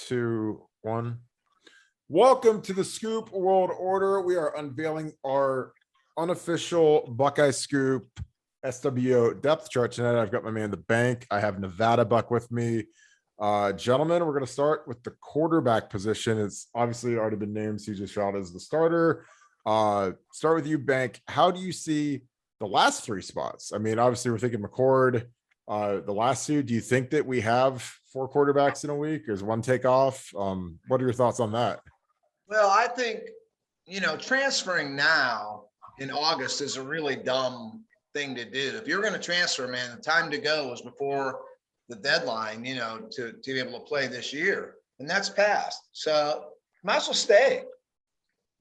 2, 1. Welcome to the Scoop World Order. We are unveiling our unofficial Buckeye Scoop SWO depth chart tonight. I've got my man, the bank. I have Nevadabuck with me. Gentlemen, we're going to start with the quarterback position. It's obviously already been named CJ Stroud as the starter. Start with you, Bank. How do you see the last three spots? I mean, obviously we're thinking McCord. The last two, do you think that we have 4 quarterbacks in a week? Or is one take off? What are your thoughts on that? Well, I think, transferring now in August is a really dumb thing to do. If you're going to transfer, man, the time to go was before the deadline, to be able to play this year. And that's passed. So might as well stay.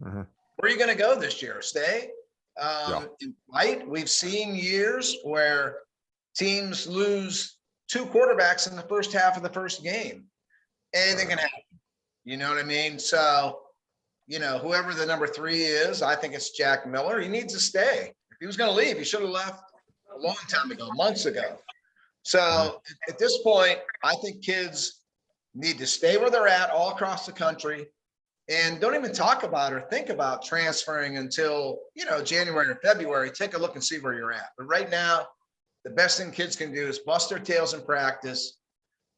Mm-hmm. Where are you going to go this year? Stay? Right? We've seen years where teams lose 2 quarterbacks in the first half of the first game. Anything can happen. You know what I mean? So, whoever the number 3 is, I think it's Jack Miller. He needs to stay. If he was going to leave, he should have left a long time ago, months ago. So at this point, I think kids need to stay where they're at all across the country and don't even talk about or think about transferring until, January or February. Take a look and see where you're at. But right now, the best thing kids can do is bust their tails in practice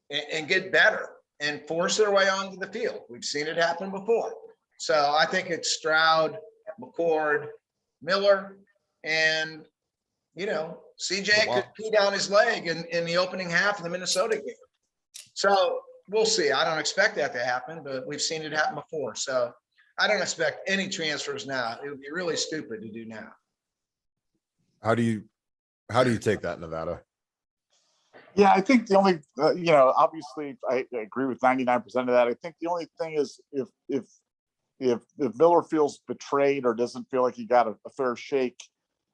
and get better and force their way onto the field. We've seen it happen before. So I think it's Stroud, McCord, Miller, and, CJ could pee down his leg in the opening half of the Minnesota game. So we'll see. I don't expect that to happen, but we've seen it happen before. So I don't expect any transfers now. It would be really stupid to do now. How do you take that, Nevada? Yeah, I think the only, obviously I agree with 99% of that. I think the only thing is if Miller feels betrayed or doesn't feel like he got a fair shake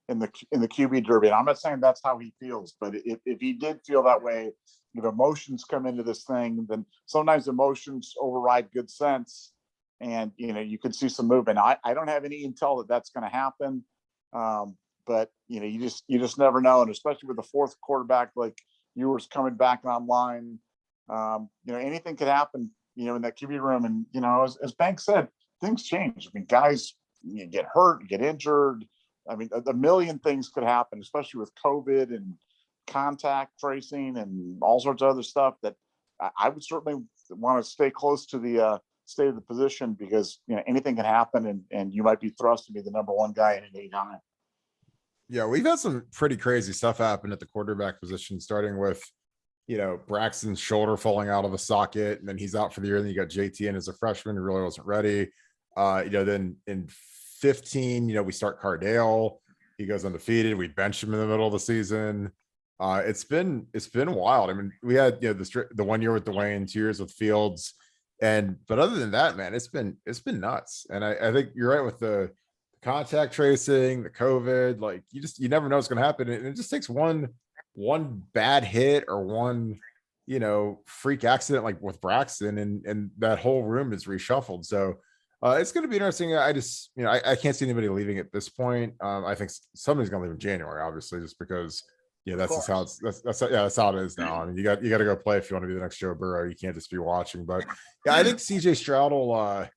in the QB derby, and I'm not saying that's how he feels, but if he did feel that way, if emotions come into this thing, then sometimes emotions override good sense, and you could see some movement. I don't have any intel that that's going to happen, but you just never know, and especially with the 4th quarterback like Ewers coming back online, anything could happen, in that QB room, and as Bank said, things change. I mean, guys get hurt, get injured. I mean, a million things could happen, especially with COVID and contact tracing and all sorts of other stuff that I would certainly want to stay close to the state of the position because, anything can happen and you might be thrust to be the number 1 guy in an 8-9. Yeah, we've had some pretty crazy stuff happen at the quarterback position, starting with, Braxton's shoulder falling out of the socket, and then he's out for the year. And then you got JT in as a freshman who really wasn't ready. Then in 15, we start Cardale. He goes undefeated. We bench him in the middle of the season. It's been wild. I mean, we had the 1 year with Dwayne, 2 years with Fields, but other than that, man, it's been nuts. And I think you're right with the contact tracing, the COVID. Like you never know what's going to happen, and it just takes one bad hit or one freak accident like with Braxton, and that whole room is reshuffled. So it's going to be interesting. I just I can't see anybody leaving at this point. I think somebody's going to leave in January, obviously, just because that's just how that's how it is now. I mean, you got to go play if you want to be the next Joe Burrow. You can't just be watching. But yeah, I think CJ Stroud will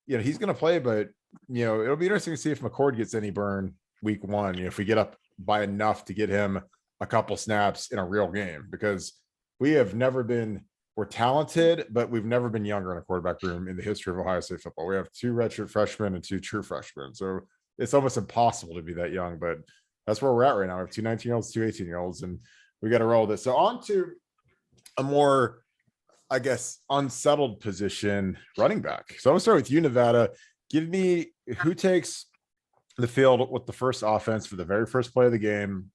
he's going to play, but it'll be interesting to see if McCord gets any burn week 1. If we get up by enough to get him a couple snaps in a real game, because we're talented, but we've never been younger in a quarterback room in the history of Ohio State football. We have 2 redshirt freshmen and 2 true freshmen. So it's almost impossible to be that young, but that's where we're at right now. We have 2 19-year-olds, 2 18-year-olds, and we got to roll this. So on to a more, I guess, unsettled position, running back. So I'm gonna start with you, Nevada. Give me who takes the field with the first offense for the very first play of the game,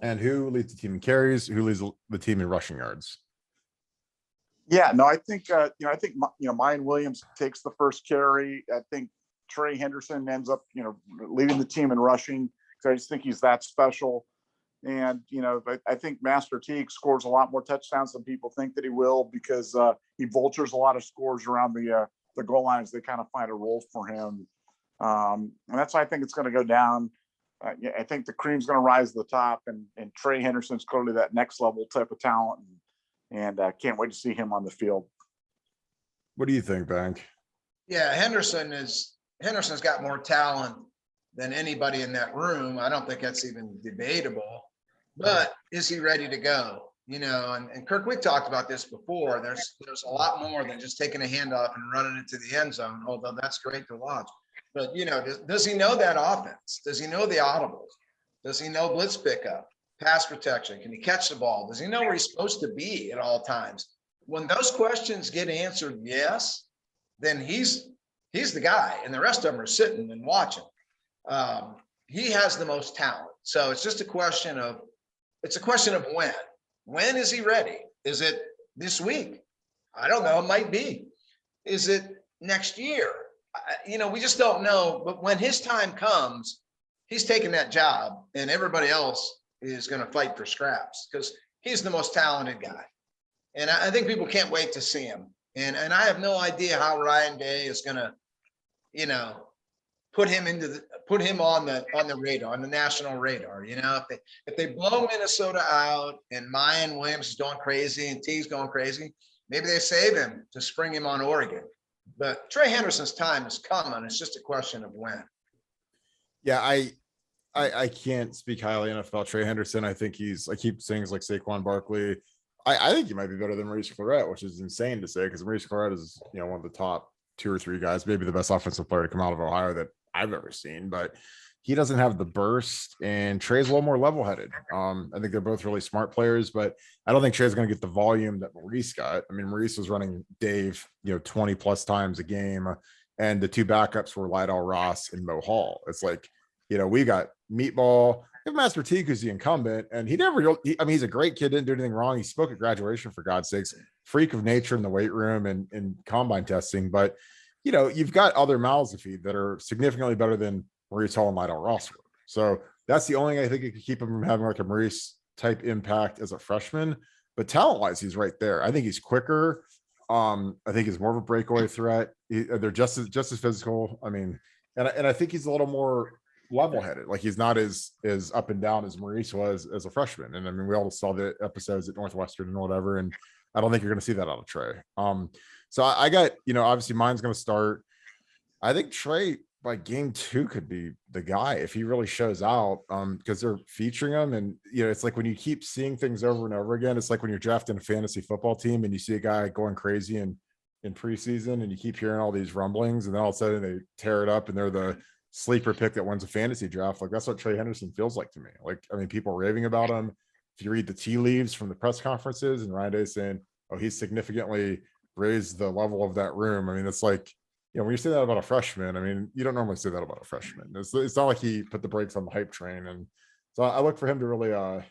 and who leads the team in carries, who leads the team in rushing yards. Yeah, no, I think Mayan Williams takes the first carry. I think Trey Henderson ends up leading the team in rushing because I just think he's that special. And I think Master Teague scores a lot more touchdowns than people think that he will because he vultures a lot of scores around the goal lines. They kind of find a role for him, and that's why I think it's going to go down. I think the cream's going to rise to the top, and Trey Henderson's clearly that next level type of talent, and can't wait to see him on the field. What do you think, Bank? Yeah, Henderson's got more talent than anybody in that room. I don't think that's even debatable. But is he ready to go? You know, and Kirk, we talked about this before. There's a lot more than just taking a handoff and running it to the end zone, although that's great to watch. But, you know, does he know that offense? Does he know the audibles? Does he know blitz pickup, pass protection? Can he catch the ball? Does he know where he's supposed to be at all times? When those questions get answered yes, then he's the guy, and the rest of them are sitting and watching. He has the most talent. So it's just a question of when. When is he ready? Is it this week? I don't know. It might be. Is it next year? You know, we just don't know. But when his time comes, he's taking that job, and everybody else is going to fight for scraps because he's the most talented guy. And I think people can't wait to see him. And I have no idea how Ryan Day is going to, you know, put him on the radar, on the national radar. You know, if they blow Minnesota out and Mayan Williams is going crazy and T's going crazy, maybe they save him to spring him on Oregon. But Trey Henderson's time is coming. It's just a question of when. Yeah, I can't speak highly enough about Trey Henderson. I think I keep saying like Saquon Barkley. I think he might be better than Maurice Clarett, which is insane to say because Maurice Clarett is, you know, one of the top 2 or 3 guys, maybe the best offensive player to come out of Ohio that I've ever seen, but he doesn't have the burst, and Trey's a little more level-headed. I think they're both really smart players, but I don't think Trey's going to get the volume that Maurice got. I mean, Maurice was running Dave, you know, 20 plus times a game, and the 2 backups were Lydell Ross and Mo Hall. It's like, you know, we got Meatball, we have Master Teague, who's the incumbent, and I mean, he's a great kid, didn't do anything wrong. He spoke at graduation, for God's sakes, freak of nature in the weight room and combine testing, but you know, you've got other mouths to feed that are significantly better than Maurice Hall and Lydell Ross were. So that's the only thing I think it could keep him from having like a Maurice type impact as a freshman. But talent wise, he's right there. I think he's quicker. I think he's more of a breakaway threat. They're just as physical. I mean, and I think he's a little more level-headed. Like he's not as up and down as Maurice was as a freshman. And I mean, we all saw the episodes at Northwestern and whatever. And I don't think you're going to see that out of Trey. So I got, you know, obviously mine's going to start. I think Trey by game 2 could be the guy if he really shows out, because they're featuring him. And, you know, it's like when you keep seeing things over and over again, it's like when you're drafting a fantasy football team and you see a guy going crazy in preseason and you keep hearing all these rumblings and then all of a sudden they tear it up and they're the sleeper pick that wins a fantasy draft. Like that's what Trey Henderson feels like to me. Like, I mean, people raving about him. If you read the tea leaves from the press conferences and Ryan Day saying, oh, he's significantly raised the level of that room. I mean, it's like, you know, when you say that about a freshman, I mean, you don't normally say that about a freshman. It's not like he put the brakes on the hype train. And so I look for him to really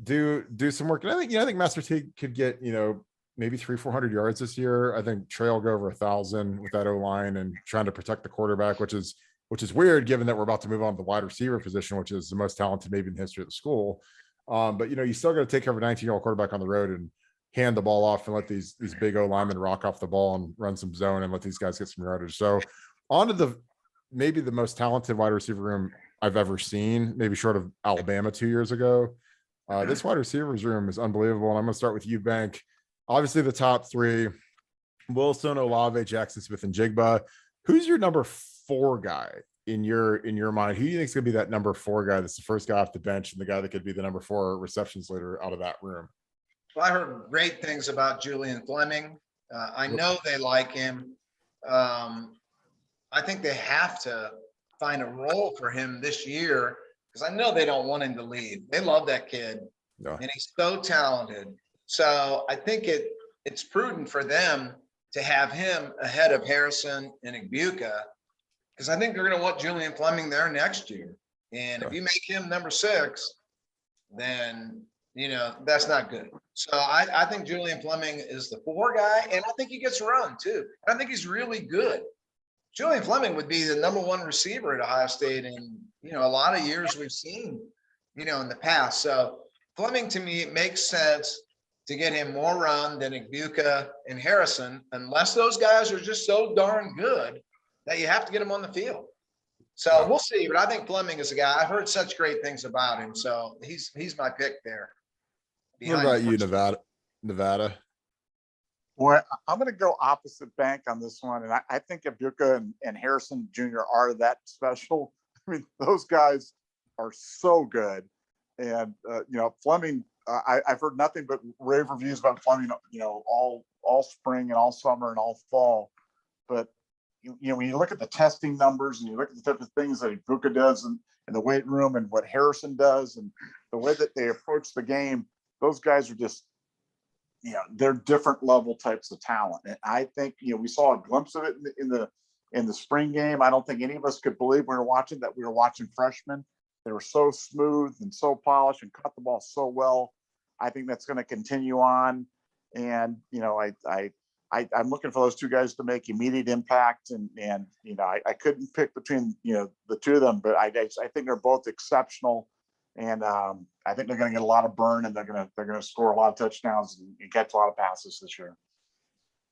do some work. And I think Master Teague could get, you know, maybe 300-400 yards this year. I think Trey will go over 1,000 with that O-line and trying to protect the quarterback, which is weird given that we're about to move on to the wide receiver position, which is the most talented maybe in the history of the school. But, you know, you still got to take care of a 19-year-old quarterback on the road and hand the ball off and let these big O linemen rock off the ball and run some zone and let these guys get some yardage. So on to maybe the most talented wide receiver room I've ever seen, maybe short of Alabama 2 years ago. This wide receivers room is unbelievable. And I'm going to start with you, Bank. Obviously the top 3, Wilson, Olave, Jackson Smith, and Jigba. Who's your number 4 guy in your mind? Who do you think is going to be that number 4 guy that's the first guy off the bench and the guy that could be the number 4 receptions leader out of that room? Well, I heard great things about Julian Fleming. I know they like him. I think they have to find a role for him this year because I know they don't want him to leave. They love that kid, and he's so talented. So I think it's prudent for them to have him ahead of Harrison and Igbuka because I think they're going to want Julian Fleming there next year. And if you make him number 6, then you know, that's not good. So I think Julian Fleming is the 4 guy, and I think he gets run too. I think he's really good. Julian Fleming would be the number 1 receiver at Ohio State in, you know, a lot of years we've seen, you know, in the past. So Fleming, to me, it makes sense to get him more run than Igbuka and Harrison, unless those guys are just so darn good that you have to get them on the field. So we'll see, but I think Fleming is a guy. I've heard such great things about him, so he's my pick there. What about you, Nevada? Well, I'm going to go opposite bank on this one, and I think Ibuka and Harrison Jr. are that special. I mean, those guys are so good, and Fleming. I've heard nothing but rave reviews about Fleming. All spring and all summer and all fall, but when you look at the testing numbers and you look at the type of things that Ibuka does in the weight room and what Harrison does and the way that they approach the game, those guys are just, they're different level types of talent. And I think, we saw a glimpse of it in the spring game. I don't think any of us could believe we were watching freshmen. They were so smooth and so polished and cut the ball so well. I think that's going to continue on. And, I'm looking for those two guys to make immediate impact. And I couldn't pick between, the two of them, but I think they're both exceptional. And I think they're going to get a lot of burn, and they're going to score a lot of touchdowns and catch a lot of passes this year.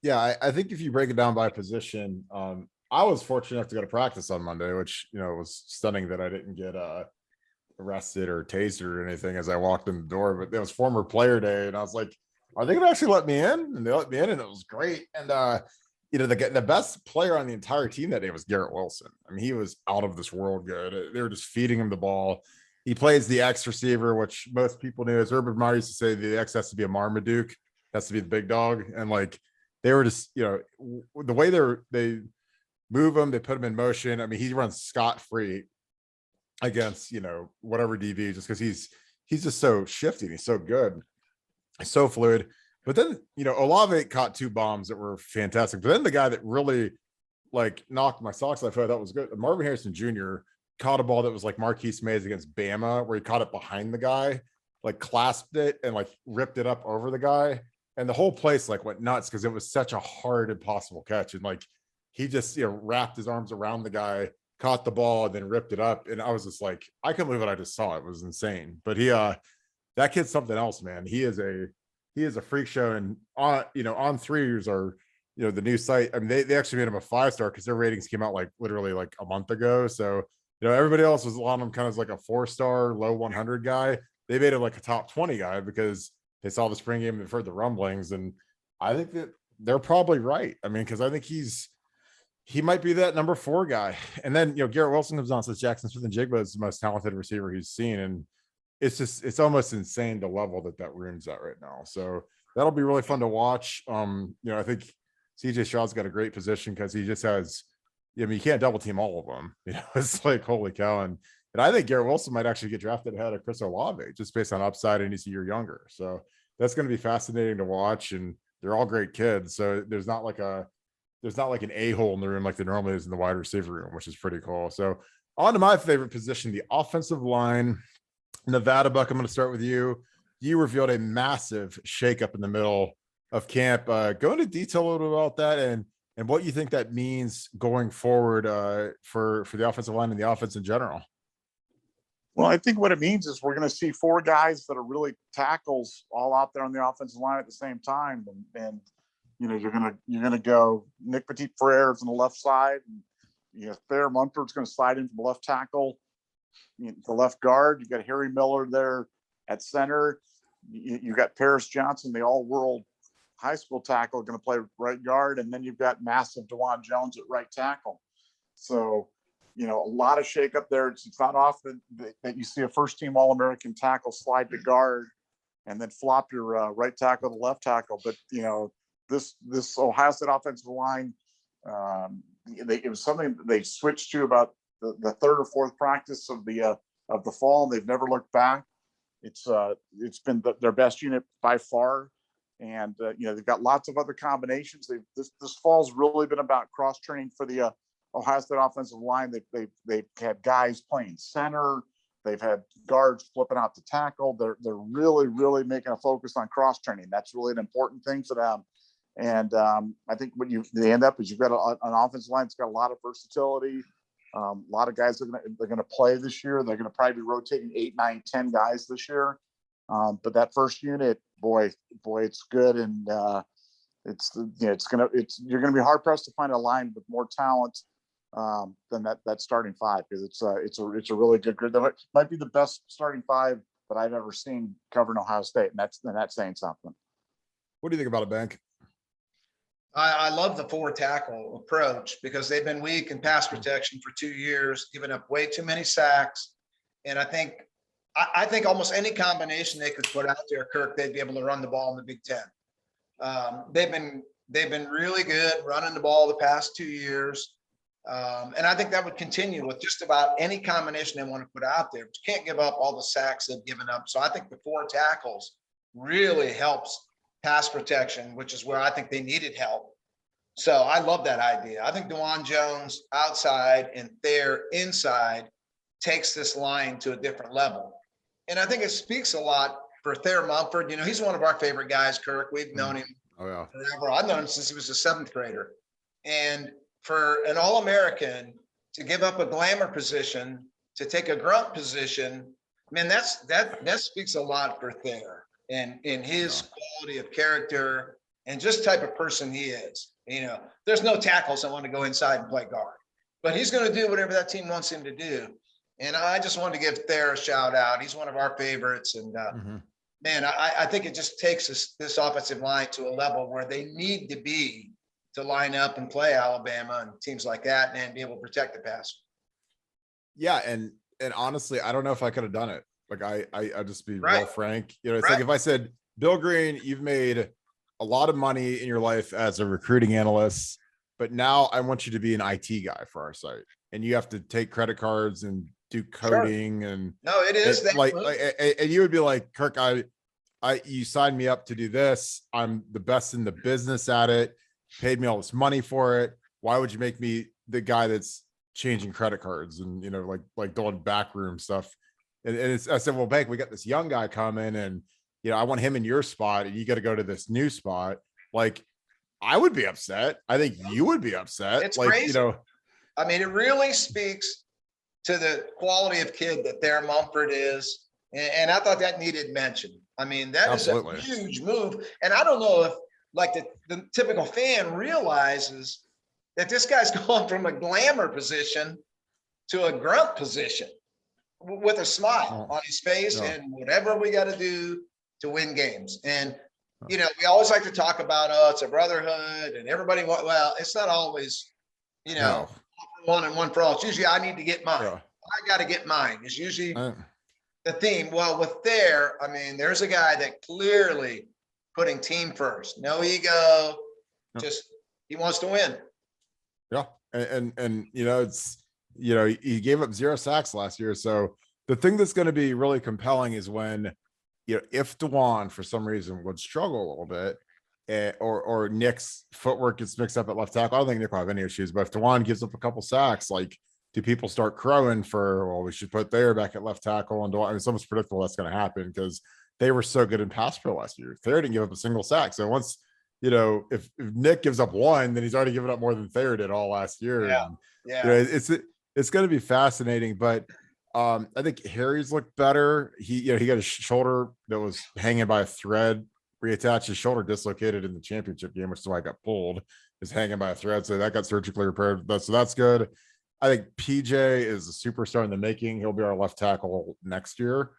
Yeah, I think if you break it down by position, I was fortunate enough to go to practice on Monday, which was stunning that I didn't get arrested or tased or anything as I walked in the door. But it was former player day, and I was like, "Are they going to actually let me in?" And they let me in, and it was great. And the best player on the entire team that day was Garrett Wilson. I mean, he was out of this world good. They were just feeding him the ball. He plays the X receiver, which most people knew. As Urban Meyer used to say, the X has to be a Marmaduke, has to be the big dog. And they were just, the way they move him, they put him in motion. I mean, he runs scot-free against, whatever DB, just because he's just so shifty. He's so good. He's so fluid. But then, Olave caught 2 bombs that were fantastic. But then the guy that really knocked my socks off, I thought was good, Marvin Harrison Jr., caught a ball that was like Marquise Mays against Bama, where he caught it behind the guy, clasped it and ripped it up over the guy. And the whole place went nuts because it was such a hard, impossible catch. And he just, wrapped his arms around the guy, caught the ball, and then ripped it up. And I was just I couldn't believe what I just saw. It was insane. But that kid's something else, man. He is a freak show. And on 3 years are, the new site. I mean, they actually made him a 5-star because their ratings came out literally a month ago. So, everybody else was on him kind of as a 4-star, low 100 guy. They made him a top 20 guy because they saw the spring game and heard the rumblings. And I think that they're probably right. I mean, because I think he might be that number 4 guy. And then, Garrett Wilson comes on, says Jackson Smith-Njigba is the most talented receiver he's seen. And it's almost insane the level that room's at right now. So that'll be really fun to watch. I think CJ Stroud's got a great position because he just has, you can't double team all of them. It's holy cow. And I think Garrett Wilson might actually get drafted ahead of Chris Olave just based on upside, and he's a year younger. So that's going to be fascinating to watch. And they're all great kids. So there's not an a-hole in the room like there normally is in the wide receiver room, which is pretty cool. So on to my favorite position, the offensive line. Nevadabuck, I'm going to start with you. You revealed a massive shakeup in the middle of camp. Go into detail a little bit about that and what you think that means going forward for the offensive line and the offense in general. Well, I think what it means is we're going to see 4 guys that are really tackles all out there on the offensive line at the same time. And you're going to go Nick Petit-Frere on the left side. And, Thayer Munford's going to slide in from the left tackle, the left guard. You got Harry Miller there at center. You got Paris Johnson, the all-world high school tackle, going to play right guard. And then you've got massive DeJuan Jones at right tackle. So, a lot of shakeup there. It's not often that you see a first-team All-American tackle slide to guard and then flop your right tackle to left tackle. But, this Ohio State offensive line, it was something that they switched to about the 3rd or 4th practice of the fall, and they've never looked back. It's been their best unit by far. And, they've got lots of other combinations. This fall's really been about cross-training for the Ohio State offensive line. They've had guys playing center. They've had guards flipping out to tackle. They're really, really making a focus on cross-training. That's really an important thing for them. And I think what they end up is you've got an offensive line that's got a lot of versatility. A lot of guys they're going to play this year. They're going to probably be rotating 8, 9, 10 guys this year. But that first unit, boy, it's good. And you're going to be hard pressed to find a line with more talent than that starting 5, because it's a really good group. That might be the best starting 5 that I've ever seen covering Ohio State, and that's saying something. What do you think about it, Bank? I love the 4 tackle approach because they've been weak in pass protection for 2 years, giving up way too many sacks. And I think almost any combination they could put out there, Kirk, they'd be able to run the ball in the Big Ten. They've been really good running the ball the past 2 years. And I think that would continue with just about any combination they want to put out there. But you can't give up all the sacks they've given up. So I think the 4 tackles really helps pass protection, which is where I think they needed help. So I love that idea. I think DeJuan Jones outside and Thayer inside takes this line to a different level. And I think it speaks a lot for Thayer Mumford. You know, he's one of our favorite guys, Kirk. We've known him forever. I've known him since he was a 7th grader. And for an All-American to give up a glamour position, to take a grunt position, man, that speaks a lot for Thayer and in his quality of character and just type of person he is. You know, there's no tackles that want to go inside and play guard, but he's going to do whatever that team wants him to do. And I just wanted to give Thayer a shout out. He's one of our favorites. And man, I think it just takes this offensive line to a level where they need to be to line up and play Alabama and teams like that and be able to protect the pass. Yeah. And honestly, I don't know if I could have done it. Like I just be real frank, you know, it's like if I said, Bill Greene, you've made a lot of money in your life as a recruiting analyst, but now I want you to be an IT guy for our site, and you have to take credit cards and do coding and no, it is that like, and you would be like, Kirk, you signed me up to do this. I'm the best in the business at it, paid me all this money for it. Why would you make me the guy that's changing credit cards and, you know, like doing backroom stuff? And I said, well, Bank, we got this young guy coming and, you know, I want him in your spot and you got to go to this new spot. Like, I would be upset. I think you would be upset. It's like, crazy. You know, I mean, it really speaks to the quality of kid that Thayer Mumford is. And I thought that needed mention. I mean, that Absolutely. Is a huge move. And I don't know if like the typical fan realizes that this guy's gone from a glamour position to a grunt position with a smile on his face and whatever we got to do to win games. And, you know, we always like to talk about, it's a brotherhood and everybody, well, it's not always, you know, one and one for all. It's usually, I need to get mine. I got to get mine. It's usually the theme. Well, with Thayer, I mean, there's a guy that clearly putting team first, no ego, just, he wants to win. Yeah. And, you know, it's, you know, he gave up 0 sacks last year. So the thing that's going to be really compelling is when, you know, if DeJuan for some reason would struggle a little bit, or Nick's footwork gets mixed up at left tackle. I don't think Nick will have any issues, but if DeJuan gives up a couple sacks, like, do people start crowing for, well, we should put Thayer back at left tackle? And DeJuan, I mean, it's almost predictable that's going to happen because they were so good in pass pro last year. Thayer didn't give up a single sack. So once, you know, if Nick gives up 1, then he's already given up more than Thayer did all last year. Yeah. And, yeah. You know, it's going to be fascinating, but I think Harry's looked better. He got his shoulder that was hanging by a thread reattached. His shoulder dislocated in the championship game, which is why I got pulled, is hanging by a thread. So that got surgically repaired. So that's good. I think PJ is a superstar in the making. He'll be our left tackle next year.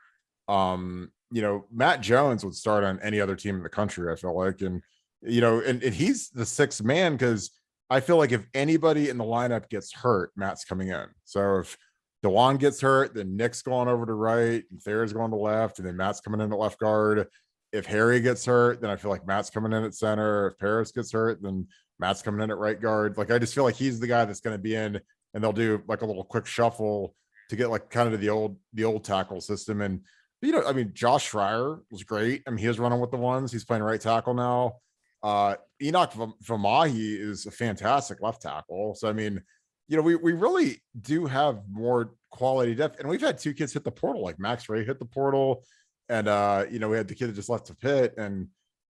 You know, Matt Jones would start on any other team in the country, I feel like. And, you know, and he's the 6th man because I feel like if anybody in the lineup gets hurt, Matt's coming in. So if DeJuan gets hurt, then Nick's going over to right, and Thayer's going to left, and then Matt's coming in at left guard. If Harry gets hurt, then I feel like Matt's coming in at center. If Paris gets hurt, then Matt's coming in at right guard. Like, I just feel like he's the guy that's going to be in, and they'll do like a little quick shuffle to get like kind of the old tackle system. And, you know, I mean, Josh Schreier was great. I mean, he was running with the ones. He's playing right tackle now. Enoch Vamahi is a fantastic left tackle. So, I mean, you know, we really do have more quality depth, and we've had 2 kids hit the portal, like Max Ray hit the portal. And, you know, we had the kid that just left to Pitt and,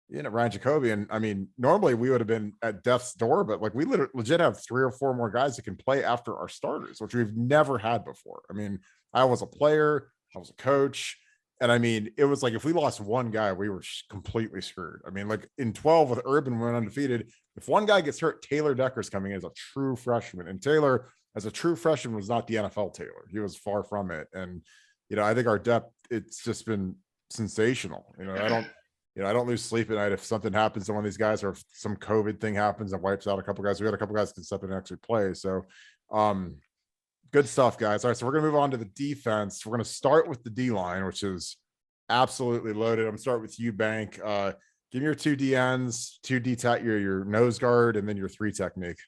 you know, Ryan Jacoby. And I mean, normally we would have been at death's door, but like we legit have 3 or 4 more guys that can play after our starters, which we've never had before. I mean, I was a player, I was a coach. And I mean, it was like, if we lost 1 guy, we were completely screwed. I mean, like in 12 with Urban, we went undefeated. If 1 guy gets hurt, Taylor Decker's coming in as a true freshman. And Taylor, as a true freshman, was not the NFL Taylor. He was far from it. And, you know, I think our depth, it's just been sensational. You know, I don't lose sleep at night if something happens to one of these guys, or if some COVID thing happens and wipes out a couple guys. We had a couple guys can step in and actually play. So, good stuff, guys. All right, so we're gonna move on to the defense. We're gonna start with the D line, which is absolutely loaded. I'm gonna start with you, Bank. Give me your two DNs, two D tech, your nose guard, and then your three technique.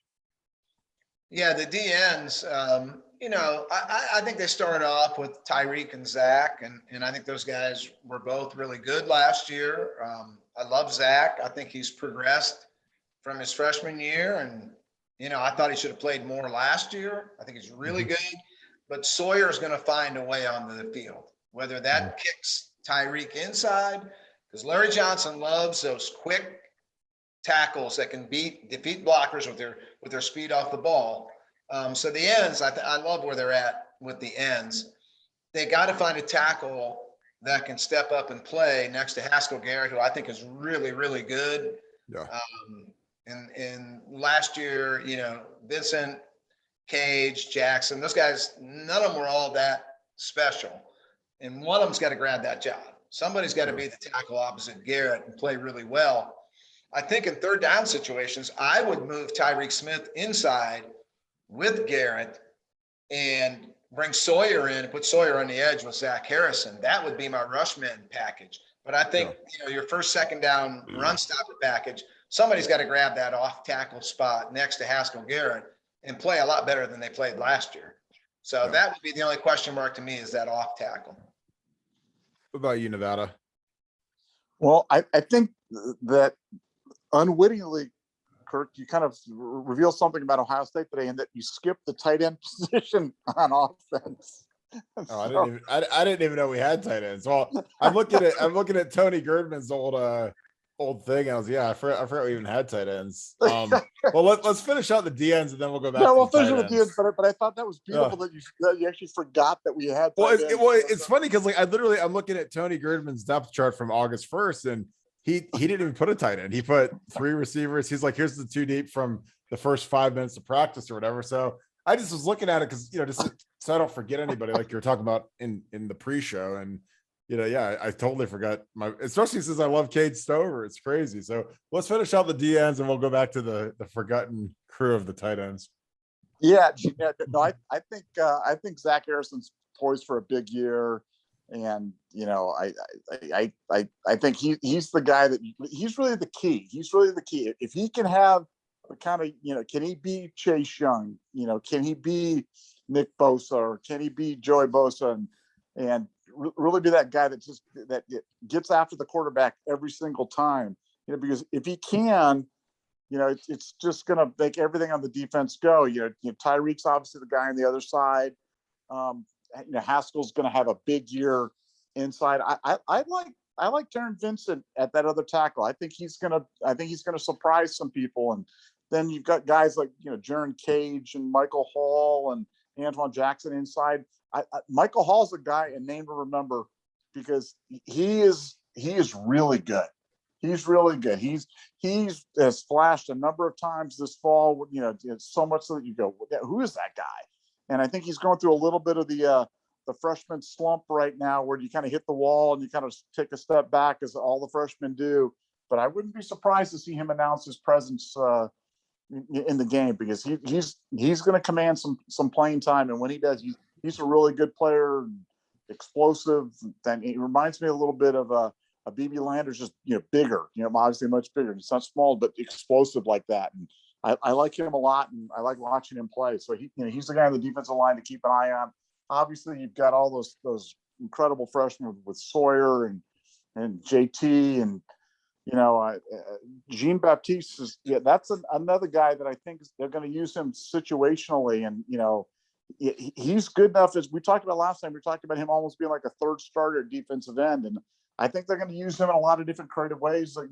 Yeah, the DNs, I think they started off with Tyreek and Zach, and I think those guys were both really good last year. I love Zach. I think he's progressed from his freshman year, and I thought he should have played more last year. I think he's really good, but Sawyer is going to find a way onto the field, whether that kicks Tyreek inside, because Larry Johnson loves those quick tackles that can defeat blockers with their speed off the ball. So the ends, I love where they're at with the ends. They got to find a tackle that can step up and play next to Haskell Garrett, who I think is really, really good. Yeah. And last year, Vincent, Cage, Jackson, those guys, none of them were all that special. And one of them's got to grab that job. Somebody's got to be the tackle opposite Garrett and play really well. I think in third down situations, I would move Tyreek Smith inside with Garrett and bring Sawyer in and put Sawyer on the edge with Zach Harrison. That would be my rushman package. But I think, your first, second down run stopper package, somebody's got to grab that off tackle spot next to Haskell Garrett and play a lot better than they played last year. So that would be the only question mark to me, is that off tackle. What about you, Nevada? Well, I think that unwittingly, Kirk, you kind of reveal something about Ohio State today, and that you skipped the tight end position on offense. Oh, I didn't even know we had tight ends. Well, I'm looking at Tony Girdman's old thing. I was, I forgot we even had tight ends. Well, let's finish out the DNs and then we'll go back. No, we'll finish with the DNs, but I thought that was beautiful that you actually forgot that we had. It's funny because I'm looking at Tony Girdman's depth chart from August 1st, and he didn't even put a tight end. He put three receivers. He's like, here's the two deep from the first 5 minutes of practice or whatever. So I just was looking at it because, just so I don't forget anybody, like you were talking about in the pre-show. And, I totally forgot especially since I love Cade Stover. It's crazy. So let's finish out the DNs and we'll go back to the forgotten crew of the tight ends. Yeah. No, I think Zach Harrison's poised for a big year. And, I think he's the guy that he's really the key. He's really the key. If he can have the kind of, can he be Chase Young? Can he be Nick Bosa, or can he be Joey Bosa and really be that guy that gets after the quarterback every single time? Because if he can, it's just going to make everything on the defense go. Tyreek's obviously the guy on the other side. Haskell's going to have a big year inside. I like Darren Vincent at that other tackle. I think he's going to surprise some people. And then you've got guys like, Jaron Cage and Michael Hall and Antoine Jackson inside. Michael Hall's a guy, a name to remember, because he is really good. He's really good. He's has flashed a number of times this fall. So much so that you go, who is that guy? And I think he's going through a little bit of the freshman slump right now, where you kind of hit the wall and you kind of take a step back, as all the freshmen do. But I wouldn't be surprised to see him announce his presence in the game, because he's going to command some playing time. And when he does, he's a really good player, explosive. Then he reminds me a little bit of a BB Landers, just bigger, obviously much bigger. It's not small, but explosive like that. And I like him a lot, and I like watching him play. So he's the guy on the defensive line to keep an eye on. Obviously, you've got all those incredible freshmen with Sawyer and JT and Jean Baptiste is that's another guy that I think they're going to use him situationally, and he's good enough. As we talked about last time, we talked about him almost being like a third starter at defensive end, and I think they're going to use him in a lot of different creative ways, like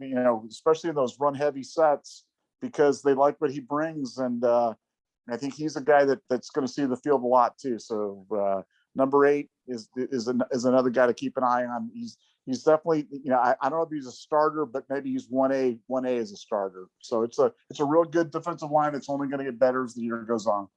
especially in those run heavy sets, because they like what he brings. And I think he's a guy that's going to see the field a lot too. So number 8 is another guy to keep an eye on. He's definitely, I don't know if he's a starter, but maybe he's 1A as a starter. So it's a real good defensive line that's only going to get better as the year goes on.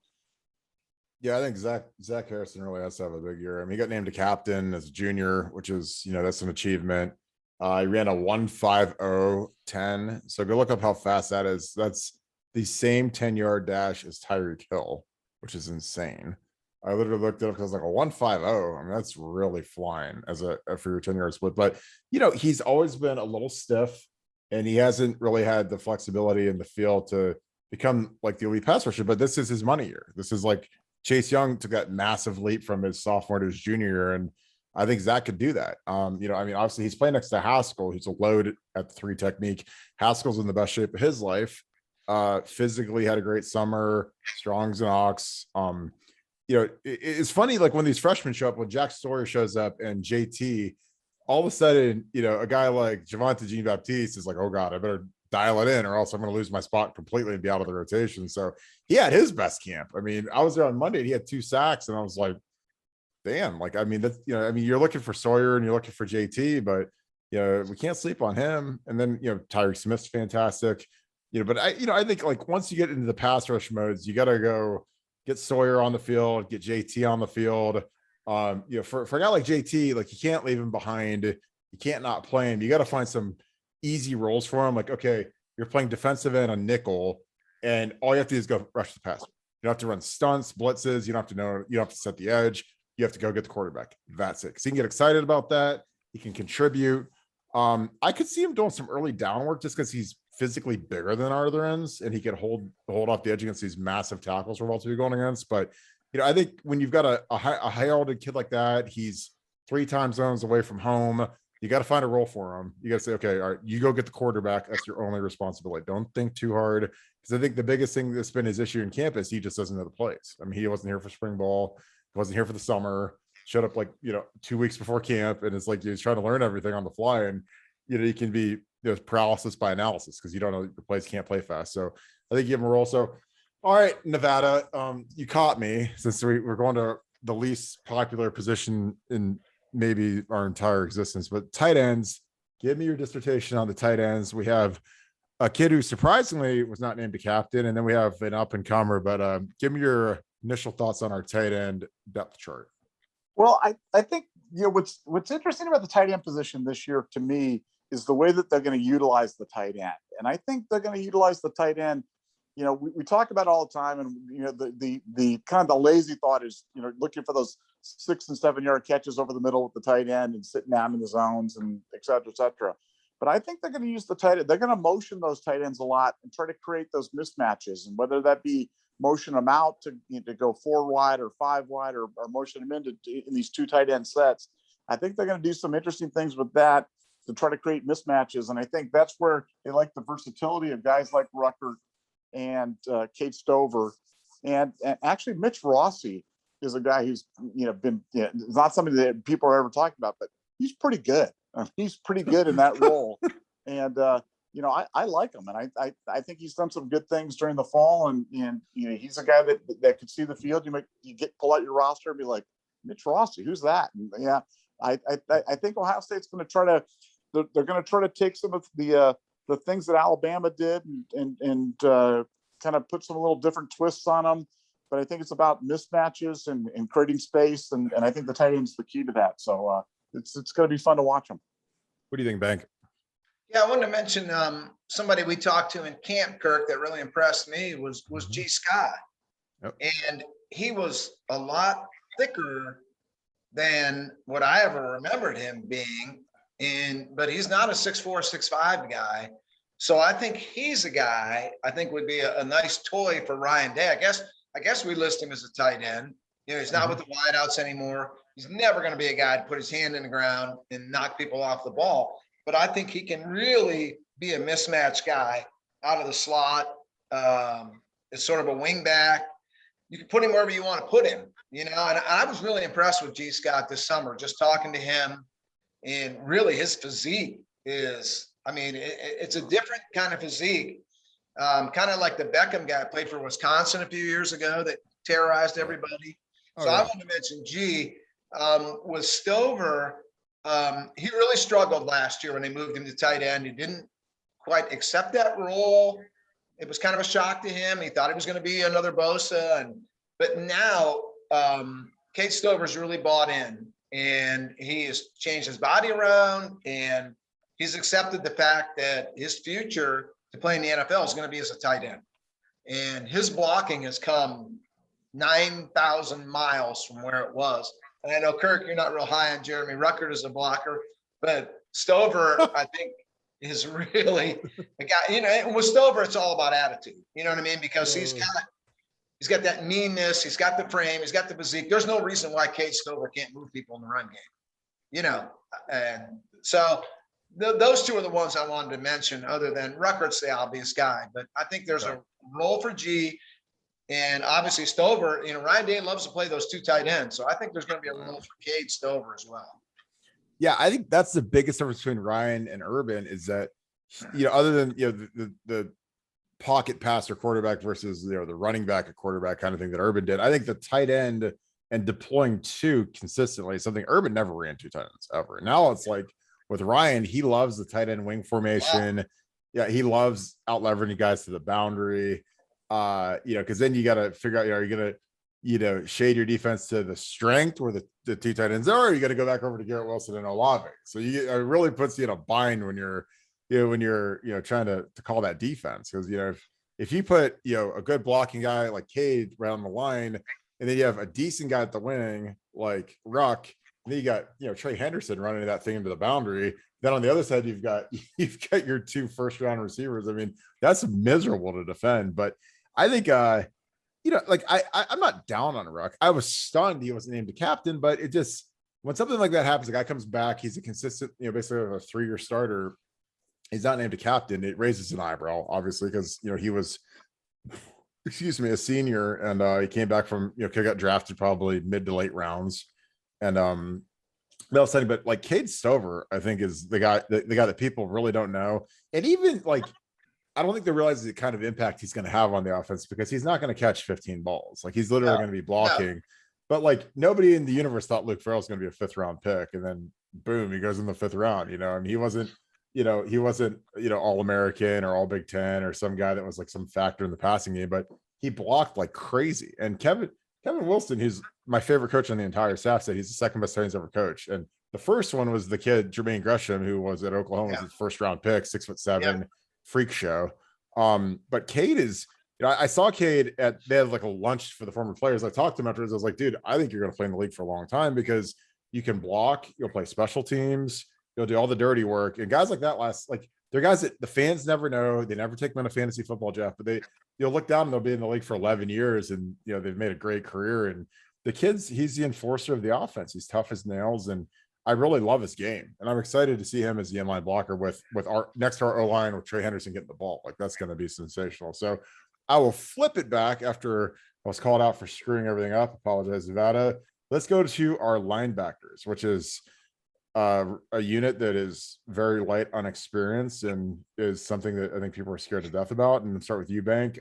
Yeah, I think Zach Harrison really has to have a big year. I mean, he got named a captain as a junior, which is, that's an achievement. He ran a 1:50:10. So go look up how fast that is. That's the same 10-yard dash as Tyreek Hill, which is insane. I literally looked it up because I was like a 1:50. I mean, that's really flying as a for your 10-yard split. But he's always been a little stiff, and he hasn't really had the flexibility in the field to become like the elite pass rusher. But this is his money year. This is like Chase Young took that massive leap from his sophomore to his junior year, and I think Zach could do that. I mean, obviously he's playing next to Haskell. He's a load at the 3 technique. Haskell's in the best shape of his life. Physically had a great summer. Strong's an ox. It's funny, like when these freshmen show up, when Jack Story shows up and JT, all of a sudden, a guy like Javonte Jean-Baptiste is like, oh God, I better dial it in or else I'm going to lose my spot completely and be out of the rotation. So he had his best camp. I mean, I was there on Monday and he had 2 sacks and I was like, damn, like, I mean, that's, you're looking for Sawyer and you're looking for JT, but, we can't sleep on him. And then, Tyreek Smith's fantastic, but I think like once you get into the pass rush modes, you got to go get Sawyer on the field, get JT on the field. For a guy like JT, like you can't leave him behind. You can't not play him. You got to find some easy roles for him. Like, okay, you're playing defensive end on nickel and all you have to do is go rush the passer. You don't have to run stunts, blitzes. You don't have to set the edge. You have to go get the quarterback. That's it. Because he can get excited about that. He can contribute. I could see him doing some early down work just because he's physically bigger than our other ends and he could hold off the edge against these massive tackles we're about to be going against. But, I think when you've got a high-heralded kid like that, he's 3 time zones away from home. You got to find a role for him. You got to say, okay, all right, you go get the quarterback. That's your only responsibility. Don't think too hard. Because I think the biggest thing that's been his issue in campus, he just doesn't know the plays. I mean, he wasn't here for spring ball. He wasn't here for the summer. Showed up like, 2 weeks before camp. And it's like, he's trying to learn everything on the fly. And, you can be paralysis by analysis because you don't know the plays, can't play fast. So I think you give him a role. So, all right, Nevada, you caught me since we're going to the least popular position in maybe our entire existence, but tight ends. Give me your dissertation on the tight ends. We have a kid who surprisingly was not named a captain, and then we have an up and comer. But give me your initial thoughts on our tight end depth chart. Well, I think what's interesting about the tight end position this year to me is the way that they're going to utilize the tight end, and I think they're going to utilize the tight end. We talk about it all the time, and the kind of the lazy thought is looking for those 6 and 7 yard catches over the middle with the tight end and sitting down in the zones and et cetera, et cetera. But I think they're going to use the tight end. They're going to motion those tight ends a lot and try to create those mismatches, and whether that be motion them out to go 4 wide or 5 wide or motion them in these 2 tight end sets. I think they're going to do some interesting things with that to try to create mismatches, and I think that's where they like the versatility of guys like Rucker and Kate Stover, and actually Mitch Rossi is a guy who's been not somebody that people are ever talking about, but he's pretty good. He's pretty good in that role, and I like him, and I think he's done some good things during the fall, and he's a guy that could see the field. You pull out your roster and be like, Mitch Rossi, who's that? And yeah, I think Ohio State's going to try to they're going to try to take some of the things that Alabama did and kind of put some little different twists on them. But I think it's about mismatches and creating space. And I think the tight end's the key to that. So it's going to be fun to watch them. What do you think, Bank? Yeah, I wanted to mention somebody we talked to in camp, Kirk, that really impressed me was G. Scott. Yep. And he was a lot thicker than what I ever remembered him being. But he's not a 6'4", 6'5" guy. So I think he's a guy I think would be a nice toy for Ryan Day. I guess we list him as a tight end. He's not with the wideouts anymore. He's never going to be a guy to put his hand in the ground and knock people off the ball. But I think he can really be a mismatch guy out of the slot. It's sort of a wing back. You can put him wherever you want to put him, And I was really impressed with G. Scott this summer, just talking to him. And really his physique is, it's a different kind of physique. Kind of like the Beckham guy played for Wisconsin a few years ago that terrorized everybody. So I want to mention G. With Stover, he really struggled last year when they moved him to tight end. He didn't quite accept that role. It was kind of a shock to him. He thought he was going to be another Bosa. But now Kate Stover's really bought in. And he has changed his body around, and he's accepted the fact that his future to play in the NFL is going to be as a tight end. And his blocking has come 9,000 miles from where it was. And I know, Kirk, you're not real high on Jeremy Ruckert as a blocker, but Stover, I think, is really a guy, you know, and with Stover, it's all about attitude. You know what I mean? Because he's got that meanness, he's got the frame, he's got the physique. There's no reason why Cade Stover can't move people in the run game, you know? And so those two are the ones I wanted to mention, other than Ruckert's the obvious guy, but I think there's a role for G. And obviously Stover, you know, Ryan Day loves to play those two tight ends. So I think there's going to be a role for Cade Stover as well. Yeah, I think that's the biggest difference between Ryan and Urban is that, you know, other than, you know, the pocket passer quarterback versus, you know, the running back at quarterback kind of thing that Urban did. I think the tight end and deploying two consistently is something Urban never ran two tight ends ever. Now it's like with Ryan, he loves the tight end wing formation. Wow. Yeah, he loves out leveraging guys to the boundary. You know, because then you got to figure out, you know, are you gonna, you know, shade your defense to the strength where the two tight ends are, or you got to go back over to Garrett Wilson and Olave. So it really puts you in a bind when you're, you know, trying to call that defense. Because, you know, if you put, you know, a good blocking guy like Cade around the line, and then you have a decent guy at the wing like Ruck, and then you got, you know, Trey Henderson running that thing into the boundary. Then on the other side, you've got your two first round receivers. I mean, that's miserable to defend. But I think, you know, like I'm not down on Ruck. I was stunned he wasn't named the captain, but it just, when something like that happens, the guy comes back, he's a consistent, you know, basically a 3-year starter. He's not named a captain. It raises an eyebrow, obviously, because, you know, he was, excuse me, a senior, and he came back from, you know, got drafted probably mid to late rounds, and but like Cade Stover, I think is the guy that people really don't know, and even like, I don't think they realize the kind of impact he's going to have on the offense, because he's not going to catch 15 balls. Like, he's literally going to be blocking. But like, nobody in the universe thought Luke Farrell's going to be a 5th round pick. And then boom, he goes in the 5th round, you know, and he wasn't, you know, All-American or All Big Ten or some guy that was like some factor in the passing game, but he blocked like crazy. And Kevin Wilson, who's my favorite coach on the entire staff, said he's the second best tight ends ever coached. And the first one was the kid, Jermaine Gresham, who was at Oklahoma, was his 1st round pick, 6'7", freak show. But Cade is, you know, I saw Cade they had like a lunch for the former players. I talked to him afterwards. I was like, dude, I think you're going to play in the league for a long time, because you can block, you'll play special teams, you'll do all the dirty work. And guys like that they're guys that the fans never know. They never take them in a fantasy football draft, but you'll look down and they'll be in the league for 11 years. And, you know, they've made a great career. And the kid's, he's the enforcer of the offense. He's tough as nails. And I really love his game, and I'm excited to see him as the inline blocker with our next to our O-line with Trey Henderson getting the ball. Like, that's going to be sensational. So I will flip it back after I was called out for screwing everything up. Apologize, Nevada. Let's go to our linebackers, which is a unit that is very light on experience and is something that I think people are scared to death about. And start with you, Bank.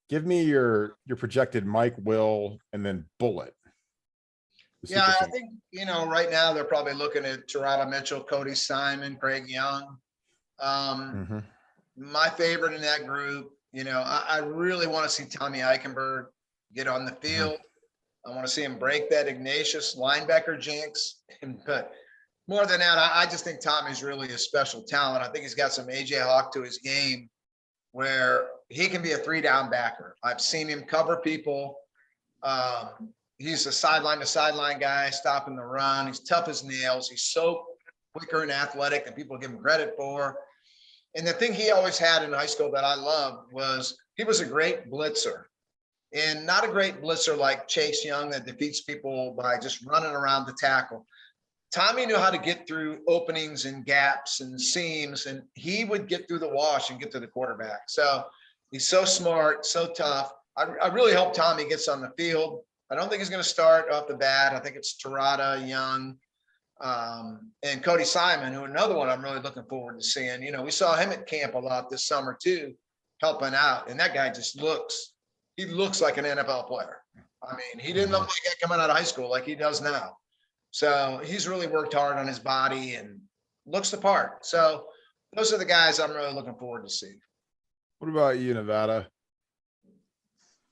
Give me your projected Mike, Will, and then Bullet. Yeah, I think, you know, right now they're probably looking at Terada Mitchell, Cody Simon, Craig Young. My favorite in that group, you know, I really want to see Tommy Eichenberg get on the field. I want to see him break that Ignatius linebacker jinx. But more than that, I just think Tommy's really a special talent. I think he's got some AJ Hawk to his game where he can be a 3-down backer. I've seen him cover people. He's a sideline to sideline guy, stopping the run. He's tough as nails. He's so quicker and athletic than people give him credit for. And the thing he always had in high school that I loved was he was a great blitzer, and not a great blitzer like Chase Young that defeats people by just running around the tackle. Tommy knew how to get through openings and gaps and seams, and he would get through the wash and get to the quarterback. So he's so smart, so tough. I really hope Tommy gets on the field. I don't think he's going to start off the bat. I think it's Terada, Young, and Cody Simon, who another one I'm really looking forward to seeing. You know, we saw him at camp a lot this summer too, helping out. And that guy just looks like an NFL player. I mean, he didn't look like that coming out of high school like he does now. So he's really worked hard on his body and looks the part. So those are the guys I'm really looking forward to see. What about you, Nevada?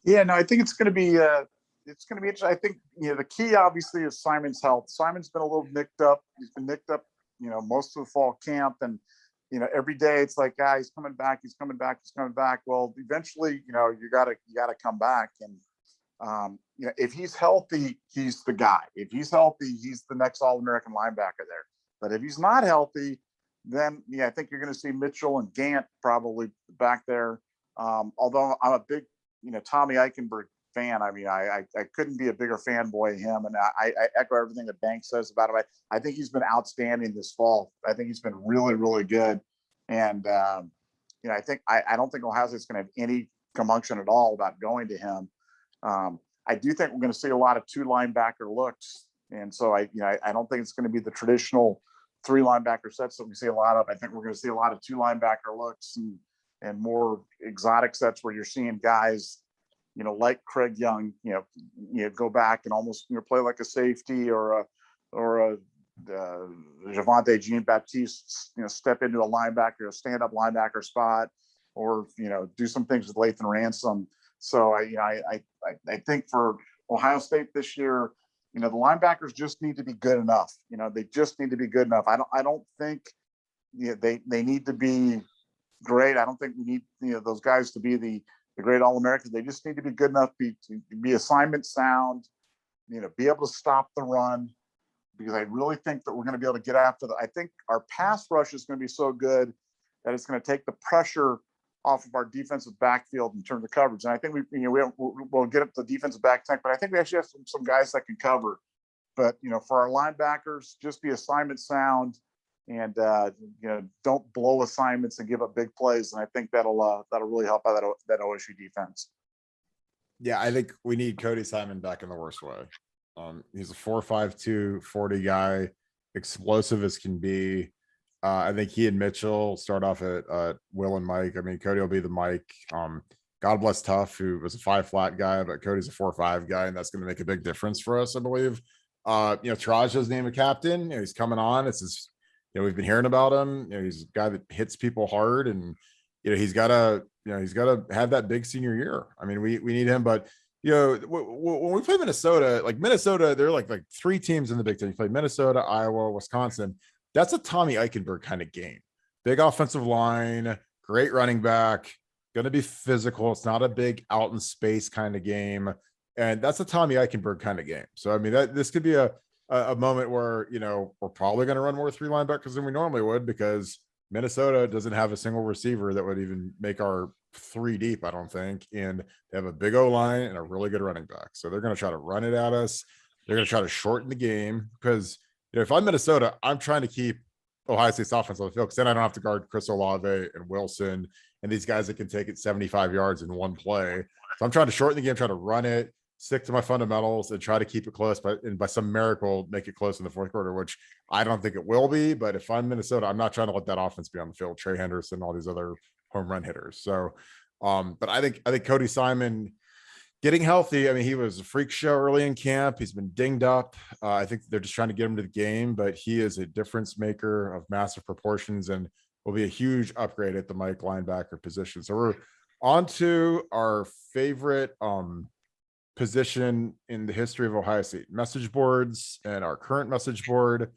Yeah, no, I think it's going to be interesting. I think, you know, the key obviously is Simon's health. Simon's been a little nicked up. He's been nicked up, you know, most of the fall camp, and every day it's like, he's coming back, he's coming back, he's coming back. Well, eventually, you gotta come back. And if he's healthy, he's the guy. If he's healthy, he's the next All-American linebacker there. But if he's not healthy, then I think you're going to see Mitchell and Gant probably back there. Although I'm a big, Tommy Eichenberg fan. I mean, I couldn't be a bigger fanboy of him. And I echo everything that Banks says about him. I think he's been outstanding this fall. I think he's been really, really good. And, I don't think Ohio State's going to have any compunction at all about going to him. I do think we're going to see a lot of 2 linebacker looks. And so I don't think it's going to be the traditional 3 linebacker sets that we see a lot of. I think we're going to see a lot of 2 linebacker looks and more exotic sets where you're seeing guys, like Craig Young, go back and almost play like a safety or a Javante Jean-Baptiste, step into a linebacker, a stand-up linebacker spot, or do some things with Lathan Ransom. So I think for Ohio State this year, the linebackers just need to be good enough. They just need to be good enough. I don't think they need to be great. I don't think we need those guys to be the great All-Americans. They just need to be good enough to be assignment sound, be able to stop the run, because I really think that we're going to be able to get after I think our pass rush is going to be so good that it's going to take the pressure off of our defensive backfield in terms of coverage. And I think we'll get up the defensive back tank, but I think we actually have some guys that can cover. But, for our linebackers, just be assignment sound and, don't blow assignments and give up big plays. And I think that'll really help out that OSU defense. Yeah, I think we need Cody Simon back in the worst way. He's a 4.52 40 guy, explosive as can be. I think he and Mitchell start off at Will and Mike. I mean, Cody will be the Mike. God bless Tuff, who was a 5 flat guy, but Cody's a 4.5 guy, and that's going to make a big difference for us, I believe. Tarajo's named a captain. He's coming on. It's his. We've been hearing about him. He's a guy that hits people hard, and he's got to have that big senior year. I mean, we need him, but when we play Minnesota, there are like 3 teams in the Big Ten. You play Minnesota, Iowa, Wisconsin. That's a Tommy Eichenberg kind of game. Big offensive line, great running back, going to be physical. It's not a big out in space kind of game. And that's a Tommy Eichenberg kind of game. So, I mean, this could be a moment where, we're probably going to run more 3 linebackers than we normally would, because Minnesota doesn't have a single receiver that would even make our 3 deep, I don't think. And they have a big O-line and a really good running back. So they're going to try to run it at us. They're going to try to shorten the game, because if I'm Minnesota, I'm trying to keep Ohio State's offense on the field, because then I don't have to guard Chris Olave and Wilson and these guys that can take it 75 yards in one play. So I'm trying to shorten the game, try to run it, stick to my fundamentals, and try to keep it close, and by some miracle make it close in the 4th quarter, which I don't think it will be. But if I'm Minnesota, I'm not trying to let that offense be on the field. Trey Henderson, all these other home run hitters. So, but I think Cody Simon getting healthy. I mean, he was a freak show early in camp. He's been dinged up. I think they're just trying to get him to the game, but he is a difference maker of massive proportions and will be a huge upgrade at the Mike linebacker position. So we're on to our favorite position in the history of Ohio State message boards, and our current message board,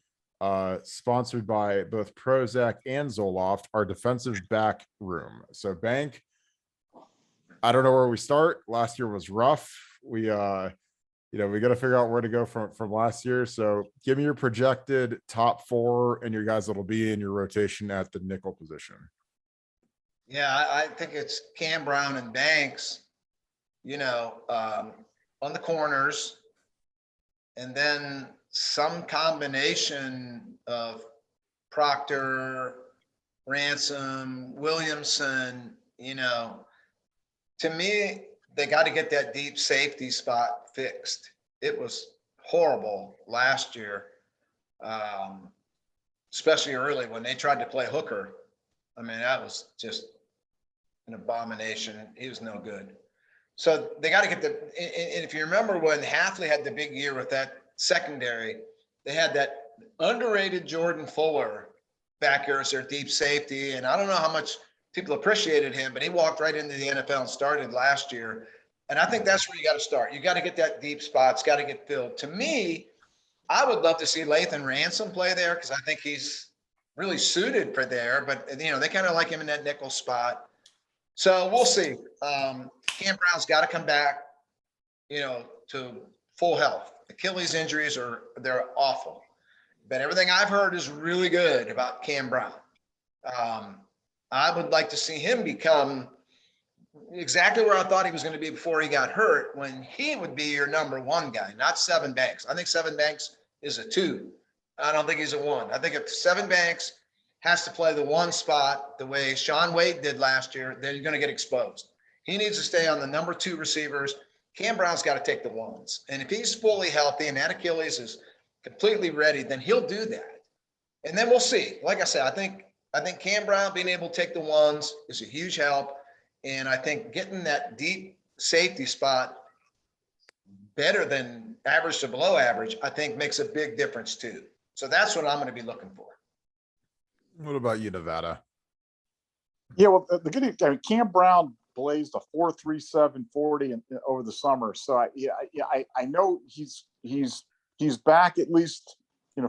sponsored by both Prozac and Zoloft, our defensive back room. So Bank, I don't know where we start. Last year was rough. We got to figure out where to go from last year. So give me your projected top 4 and your guys that'll be in your rotation at the nickel position. Yeah, I think it's Cam Brown and Banks, on the corners, and then some combination of Proctor, Ransom, Williamson. To me, they got to get that deep safety spot fixed. It was horrible last year, especially early when they tried to play hooker. I mean, that was just an abomination. He was no good. So they got to get and if you remember when Hafley had the big year with that secondary, they had that underrated Jordan Fuller back here as their deep safety. And I don't know how much people appreciated him, but he walked right into the NFL and started last year. And I think that's where you got to start. You got to get that deep spot. It's got to get filled. To me, I would love to see Lathan Ransom play there, because I think he's really suited for there, but they kind of like him in that nickel spot. So we'll see. Cam Brown's got to come back, to full health. Achilles injuries they're awful, but everything I've heard is really good about Cam Brown. I would like to see him become exactly where I thought he was going to be before he got hurt, when he would be your number one guy, not Seven Banks. I think Seven Banks is a 2. I don't think he's a 1. I think if Seven Banks has to play the one spot the way Sean Wade did last year, then you're going to get exposed. He needs to stay on the number 2 receivers. Cam Brown's got to take the ones. And if he's fully healthy and that Achilles is completely ready, then he'll do that. And then we'll see. Like I said, I think Cam Brown being able to take the ones is a huge help. And I think getting that deep safety spot better than average to below average, I think makes a big difference too. So that's what I'm going to be looking for. What about you, Nevada? Yeah, well, the good thing, I mean, Cam Brown blazed a 4.37 40 over the summer. So I know he's back, at least,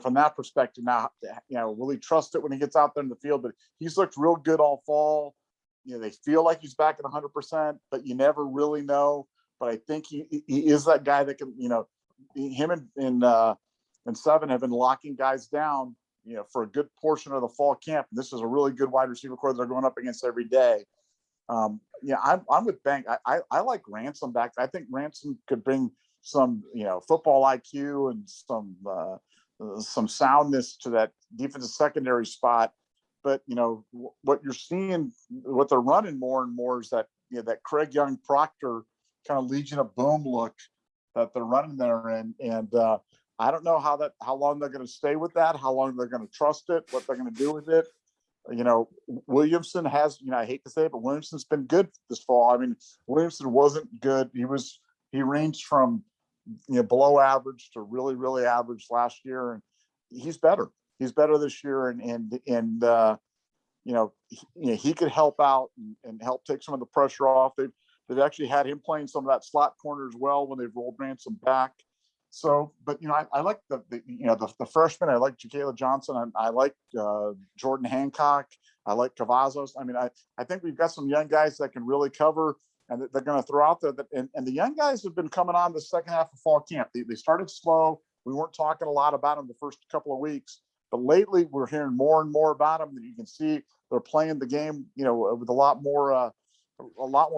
from that perspective now. Will he trust it when he gets out there in the field? But he's looked real good all fall. They feel like he's back at 100%, but you never really know. But I think he is that guy that can, him and Seven have been locking guys down, for a good portion of the fall camp. This is a really good wide receiver core they're going up against every day. I'm with Bank. I like Ransom back. I think Ransom could bring some, football IQ and some soundness to that defensive secondary spot. But, what you're seeing, what they're running more and more is that, that Craig Young Proctor kind of Legion of Boom look that they're running there. And I don't know how long they're going to stay with that, how long they're going to trust it, what they're going to do with it. Williamson has, I hate to say it, but Williamson's been good this fall. I mean, Williamson wasn't good. He ranged from, below average to really, really average last year. And he's better. He's better this year. And he could help out and help take some of the pressure off. They've actually had him playing some of that slot corner as well when they've rolled Ransom back. So, but I like the freshman. I like Ja'Kayla Johnson. I like Jordan Hancock. I like Cavazos. I mean, I think we've got some young guys that can really cover, and that they're going to throw out there. And the young guys have been coming on the second half of fall camp. They started slow. We weren't talking a lot about them the first couple of weeks, but lately we're hearing more and more about them. That you can see they're playing the game, with a lot more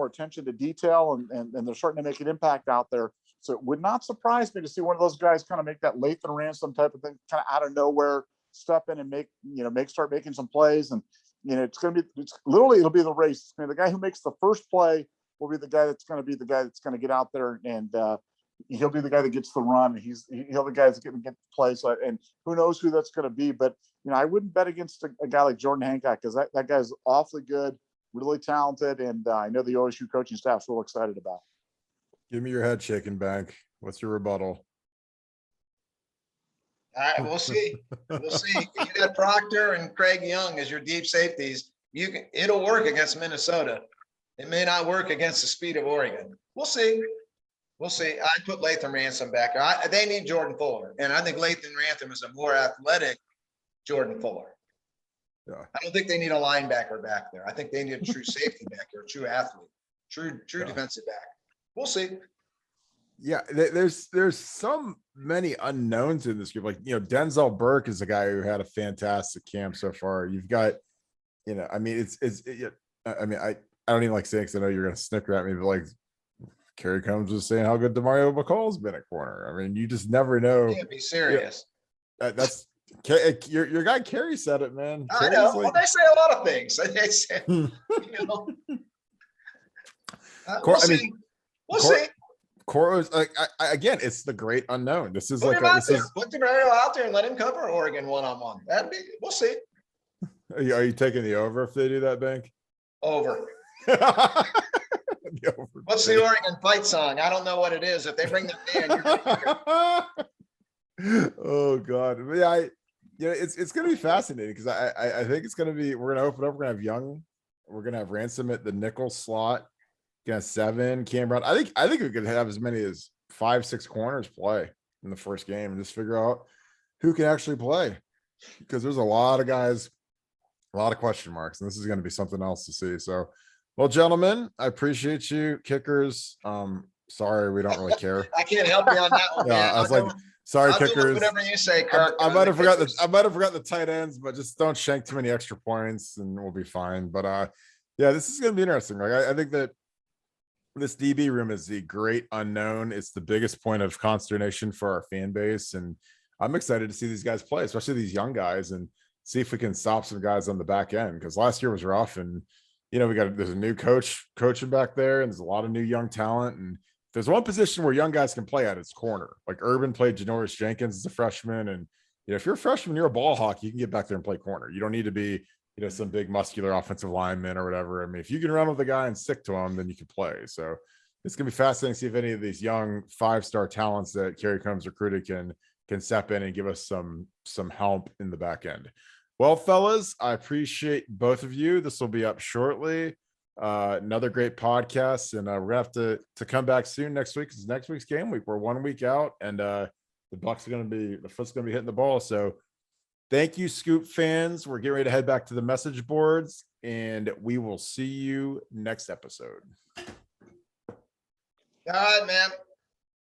attention to detail, and they're starting to make an impact out there. So it would not surprise me to see one of those guys kind of make that Lathan Ransom type of thing, kind of out of nowhere, step in and start making some plays. And, it'll be the race. The guy who makes the first play will be the guy that's going to get out there, and he'll be the guy that gets the run. He'll the guy that's going to get the play. So, and who knows who that's going to be, but I wouldn't bet against a guy like Jordan Hancock, because that guy's awfully good, really talented. And I know the OSU coaching staff's real excited about it. Give me your head shaking, Bank. What's your rebuttal? All right, we'll see. We'll see. You got Proctor and Craig Young as your deep safeties. It'll work against Minnesota. It may not work against the speed of Oregon. We'll see. We'll see. I'd put Lathan Ransom back there. They need Jordan Fuller, and I think Lathan Ransom is a more athletic Jordan Fuller. Yeah. I don't think they need a linebacker back there. I think they need a true safety back there, a true athlete, true defensive back. We'll see. Yeah, there's so many unknowns in this group. Like, Denzel Burke is a guy who had a fantastic camp so far. You've got, I mean, I don't even like saying, because I know you're going to snicker at me, but like Kerry Combs was saying how good DeMario McCall's been at corner. I mean, you just never know. You can't be serious. That's your guy Kerry said it, man. I know. Well, they say a lot of things. They say, we'll see. Coro's again, it's the great unknown. This is put DeMario out there and let him cover Oregon one-on-one. We'll see. Are you taking the over if they do that, Bank? Over. What's the Oregon fight song? I don't know what it is. If they bring the band, oh God. Yeah, it's gonna be fascinating, because I think it's gonna be, we're gonna open up, we're gonna have Young, we're gonna have Ransom at the nickel slot. Got 7 Cam Brown. I think we could have as many as 5-6 corners play in the first game and just figure out who can actually play, because there's a lot of guys A lot of question marks, and this is going to be something else to see. So, well, gentlemen, I appreciate you, kickers. Sorry, we don't really care. I can't help you on that one, man. Yeah, I was like, sorry, I'll go with kickers. whatever you say, Kirk. I on might the have forgot kickers. I might have forgot the tight ends, but just don't shank too many extra points, and we'll be fine. But yeah, this is going to be interesting. Like, I think that this DB room is the great unknown. It's the biggest point of consternation for our fan base, and I'm excited to see these guys play, especially these young guys, and see if we can stop some guys on the back end. Because last year was rough, and there's a new coach coaching back there, and there's a lot of new young talent. And if there's one position where young guys can play at, it's corner. Like Urban played Janoris Jenkins as a freshman, and if you're a freshman, you're a ball hawk, you can get back there and play corner. You don't need to be some big muscular offensive lineman or whatever. I mean, if you can run with the guy and stick to him, then you can play. So it's gonna be fascinating to see if any of these young 5-star talents that Kerry Combs recruited can step in and give us some help in the back end. Well, fellas, I appreciate both of you. This will be up shortly. Another great podcast, and we're gonna have to come back soon next week. It's next week's game week. We're 1 week out, and the foot's gonna be hitting the ball. So thank you, Scoop fans. We're getting ready to head back to the message boards, and we will see you next episode. All right, man.